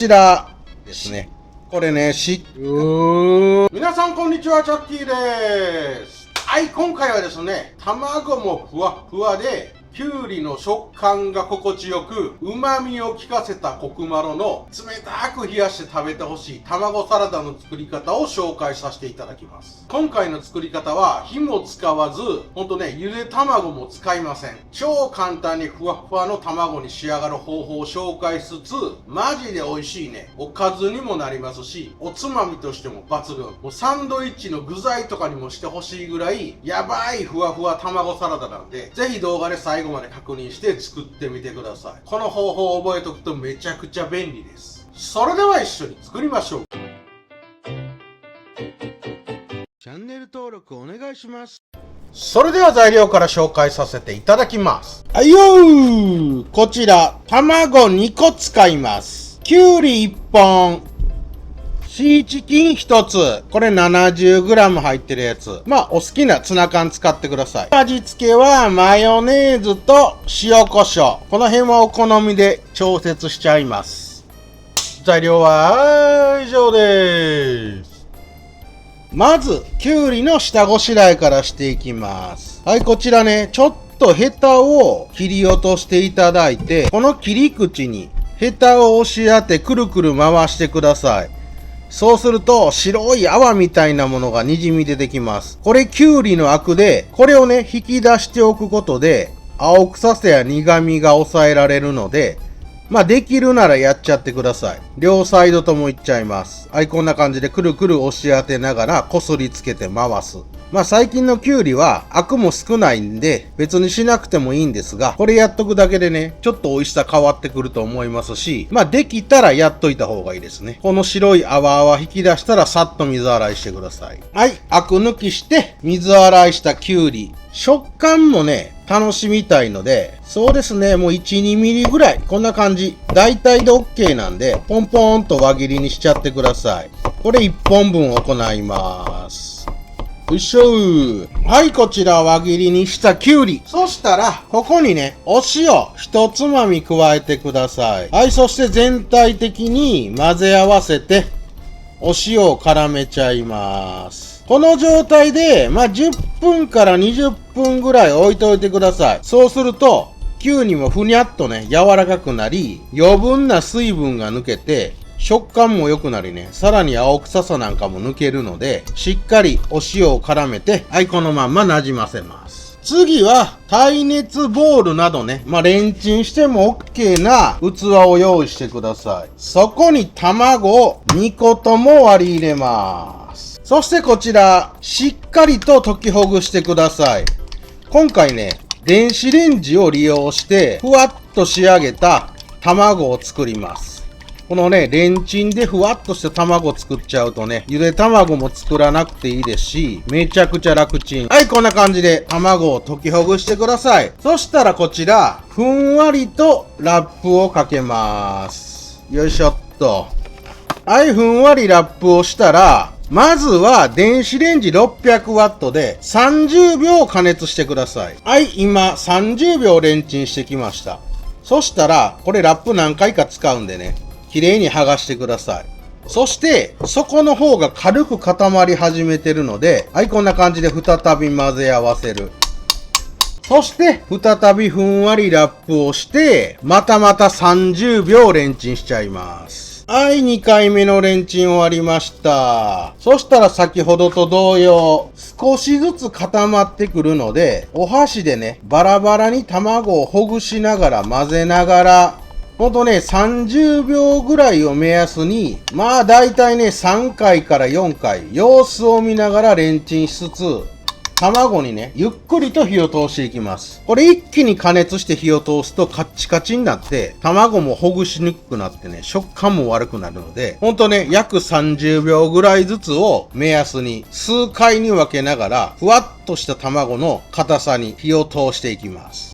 ちらですね。これね、皆さんこんにちは、チャッキーです。はい、今回はですね、卵もふわふわで、きゅうりの食感が心地よく、旨味を効かせたコクマロの冷たく冷やして食べてほしい卵サラダの作り方を紹介させていただきます。今回の作り方は火も使わず、ゆで卵も使いません。超簡単にふわふわの卵に仕上がる方法を紹介しつつ、マジで美味しいね、おかずにもなりますし、おつまみとしても抜群。もうサンドイッチの具材とかにもしてほしいぐらい、やばいふわふわ卵サラダなんで、ぜひ動画で最後まで確認して作ってみてください。この方法を覚えておくとめちゃくちゃ便利です。それでは一緒に作りましょう。チャンネル登録お願いします。それでは材料から紹介させていただきます。はいよー、こちら卵2個使います。きゅうり1本、シーチキン1つ。これ 70g 入ってるやつ。まあ、お好きなツナ缶使ってください。味付けはマヨネーズと塩コショウ。この辺はお好みで調節しちゃいます。材料は以上です。まず、きゅうりの下ごしらえからしていきます。はい、こちらね、ちょっとヘタを切り落としていただいて、この切り口にヘタを押し当てくるくる回してください。そうすると白い泡みたいなものが滲み出てきます。これきゅうりのアクで、これをね、引き出しておくことで、青臭さや苦味が抑えられるので、まあできるならやっちゃってください。両サイドともいっちゃいます。はい、こんな感じでくるくる押し当てながらこすりつけて回す。まあ最近のきゅうりはアクも少ないんで別にしなくてもいいんですが、これやっとくだけでね、ちょっと美味しさ変わってくると思いますし、まあできたらやっといた方がいいですね。この白い泡々引き出したらさっと水洗いしてください。はい、アク抜きして水洗いしたきゅうり。食感もね、楽しみたいので、そうですね、もう1、2ミリぐらい、こんな感じ。大体で OK なんで、ポンポンと輪切りにしちゃってください。これ1本分行います。よいしょー。はい、こちら輪切りにしたきゅうり。そしたら、ここにね、お塩一つまみ加えてください。はい、そして全体的に混ぜ合わせて、お塩を絡めちゃいます。この状態で、まあ、10分から20分ぐらい置いといてください。そうすると、きゅうりもふにゃっとね、柔らかくなり、余分な水分が抜けて、食感も良くなりね、さらに青臭さなんかも抜けるので、しっかりお塩を絡めて、はい、このまんま馴染ませます。次は、耐熱ボウルなどね、まあ、レンチンしても OK な器を用意してください。そこに卵を2個とも割り入れます。そしてこちら、しっかりと溶きほぐしてください。今回ね、電子レンジを利用して、ふわっと仕上げた卵を作ります。このね、レンチンでふわっとした卵作っちゃうとね、ゆで卵も作らなくていいですし、めちゃくちゃ楽ちん。はい、こんな感じで卵を溶きほぐしてください。そしたらこちら、ふんわりとラップをかけます。よいしょっと。はい、ふんわりラップをしたら、まずは電子レンジ 600W で30秒加熱してください。はい、今30秒レンチンしてきました。そしたら、これラップ何回か使うんでね、綺麗に剥がしてください。そして、底の方が軽く固まり始めてるので、はい、こんな感じで再び混ぜ合わせる。そして、再びふんわりラップをして、また30秒レンチンしちゃいます。はい、2回目のレンチン終わりました。そしたら先ほどと同様、少しずつ固まってくるので、お箸でね、バラバラに卵をほぐしながら混ぜながら、ほんとね、30秒ぐらいを目安に、まあだいたいね、3回から4回、様子を見ながらレンチンしつつ、卵にね、ゆっくりと火を通していきます。これ一気に加熱して火を通すとカッチカチになって、卵もほぐしにくくなってね、食感も悪くなるので、ほんとね、約30秒ぐらいずつを目安に数回に分けながら、ふわっとした卵の硬さに火を通していきます。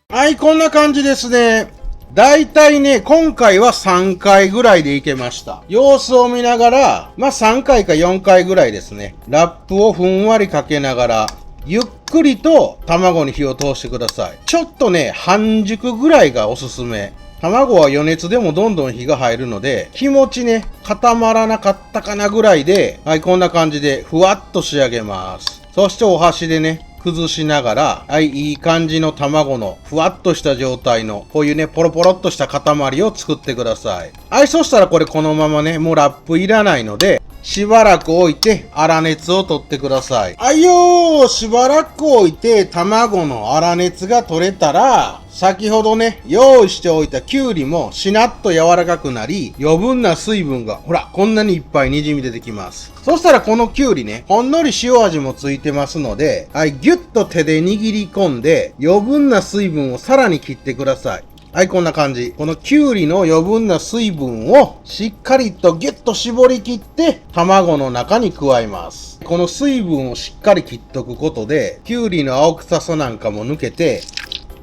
はい、こんな感じですね。だいたいね、今回は3回ぐらいでいけました。様子を見ながら、まあ、3回か4回ぐらいですね。ラップをふんわりかけながら、ゆっくりと卵に火を通してください。ちょっとね、半熟ぐらいがおすすめ。卵は余熱でもどんどん火が入るので、気持ちね、固まらなかったかなぐらいで、はい、こんな感じでふわっと仕上げます。そしてお箸でね、崩しながら、はい、いい感じの卵のふわっとした状態の、こういうね、ポロポロっとした塊を作ってください。はい、そしたらこれこのままね、もうラップいらないので、しばらく置いて粗熱を取ってください。はいよー、しばらく置いて卵の粗熱が取れたら、先ほどね、用意しておいたきゅうりもしなっと柔らかくなり、余分な水分が、ほら、こんなにいっぱい滲み出てきます。そしたらこのきゅうりね、ほんのり塩味もついてますので、はい、ぎゅっと手で握り込んで、余分な水分をさらに切ってください。はい、こんな感じ。このきゅうりの余分な水分をしっかりとギュッと絞り切って卵の中に加えます。この水分をしっかり切っとくことで、きゅうりの青臭さなんかも抜けて、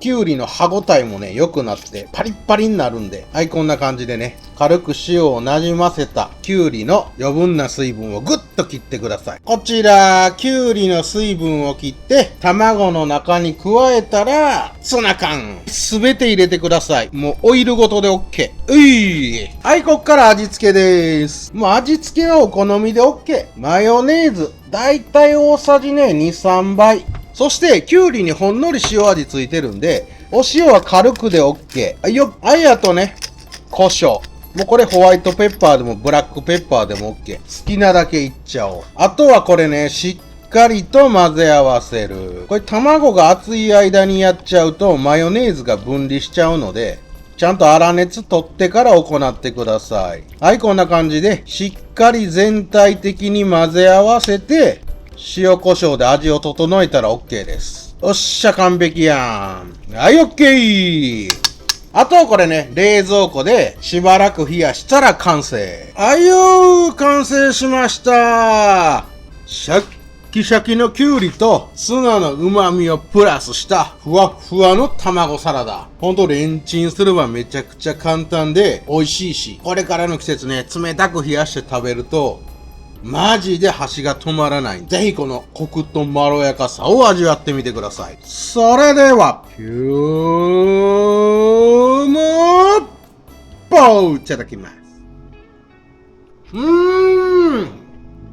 きゅうりの歯ごたえもね、良くなってパリッパリになるんで、はい、こんな感じでね、軽く塩をなじませたきゅうりの余分な水分をぐっと切ってください。こちら、きゅうりの水分を切って、卵の中に加えたら、ツナ缶、すべて入れてください。もうオイルごとで OK。はい、こっから味付けです。もう味付けはお好みで OK。マヨネーズ、だいたい大さじね、2、3倍。そして、きゅうりにほんのり塩味ついてるんで、お塩は軽くで OK。はいよ。はい、あとね、胡椒。もうこれホワイトペッパーでもブラックペッパーでも OK。好きなだけいっちゃおう。あとはこれね、しっかりと混ぜ合わせる。これ卵が熱い間にやっちゃうとマヨネーズが分離しちゃうので、ちゃんと粗熱取ってから行ってください。はい、こんな感じで、しっかり全体的に混ぜ合わせて、塩コショウで味を整えたら OK です。おっしゃ、完璧やん。はい、OK! あとはこれね、冷蔵庫でしばらく冷やしたら完成。はいよー、完成しました。シャッキシャキのきゅうりとツナの旨味をプラスしたふわふわの卵サラダ。ほんとレンチンすればめちゃくちゃ簡単で美味しいし、これからの季節ね、冷たく冷やして食べると、マジで箸が止まらない。ぜひこのコクとまろやかさを味わってみてください。それでは、今日も、いただきます。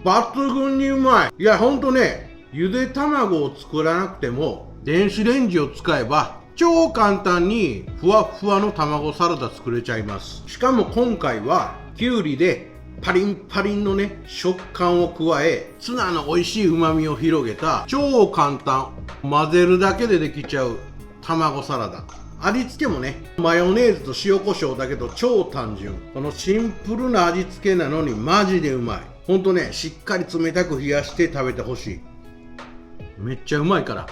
抜群にうまい。いや、ほんとね、ゆで卵を作らなくても、電子レンジを使えば、超簡単にふわふわの卵サラダ作れちゃいます。しかも今回は、きゅうりで、パリンパリンのね、食感を加え、ツナの美味しい旨味を広げた、超簡単、混ぜるだけでできちゃう卵サラダ。味付けもね、マヨネーズと塩コショウだけど超単純。このシンプルな味付けなのにマジでうまい。ほんとね、しっかり冷たく冷やして食べてほしい。めっちゃうまいから。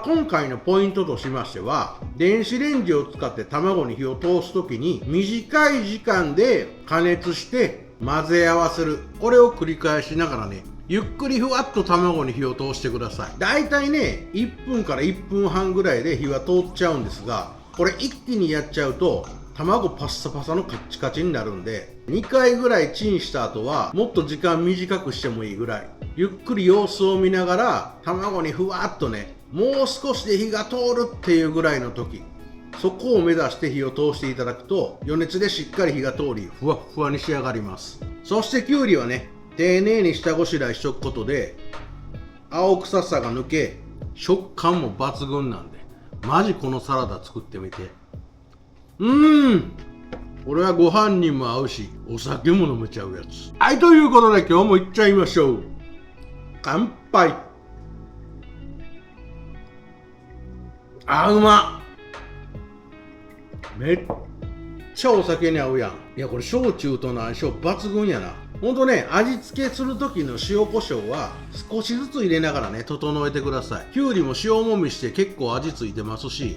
今回のポイントとしましては、電子レンジを使って卵に火を通すときに短い時間で加熱して混ぜ合わせる。これを繰り返しながらね、ゆっくりふわっと卵に火を通してください。だいたいね、1分から1分半ぐらいで火は通っちゃうんですが、これ一気にやっちゃうと卵パッサパサのカッチカチになるんで、2回ぐらいチンした後はもっと時間短くしてもいいぐらい、ゆっくり様子を見ながら卵にふわっとね、もう少しで火が通るっていうぐらいの時、そこを目指して火を通していただくと、余熱でしっかり火が通り、ふわっふわに仕上がります。そしてきゅうりはね、丁寧に下ごしらえしとくことで、青臭さが抜け、食感も抜群なんで、マジこのサラダ作ってみて。これはご飯にも合うし、お酒も飲めちゃうやつ。はい、ということで今日もいっちゃいましょう。乾杯。うまっ。めっちゃお酒に合うやん。いや、これ焼酎との相性抜群やな。ほんとね、味付けする時の塩コショウは少しずつ入れながらね、整えてください。きゅうりも塩もみして結構味付いてますし、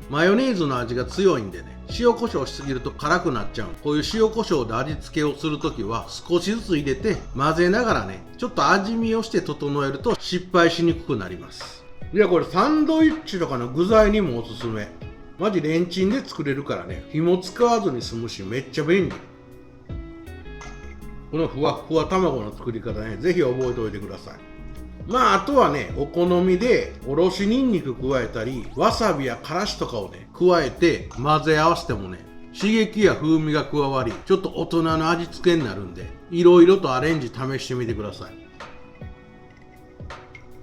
マヨネーズの味が強いんでね、塩コショウしすぎると辛くなっちゃう。こういう塩コショウで味付けをするときは少しずつ入れて混ぜながらね、ちょっと味見をして整えると失敗しにくくなります。いや、これサンドイッチとかの具材にもおすすめ。マジレンチンで作れるからね、火も使わずに済むし、めっちゃ便利。このふわふわ卵の作り方ね、ぜひ覚えておいてください。まあ、あとはね、お好みでおろしニンニク加えたり、わさびやからしとかをね、加えて混ぜ合わせてもね、刺激や風味が加わり、ちょっと大人の味付けになるんで、いろいろとアレンジ試してみてください。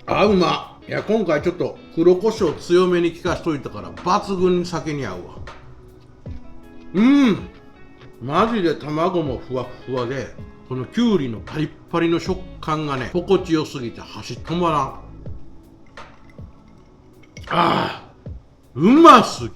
あ、うま。いや、今回ちょっと黒胡椒強めに効かしといたから抜群に酒に合うわ。マジで卵もふわふわで、このきゅうりのパリッパリの食感がね、心地よすぎて箸止まらん。うますぎ。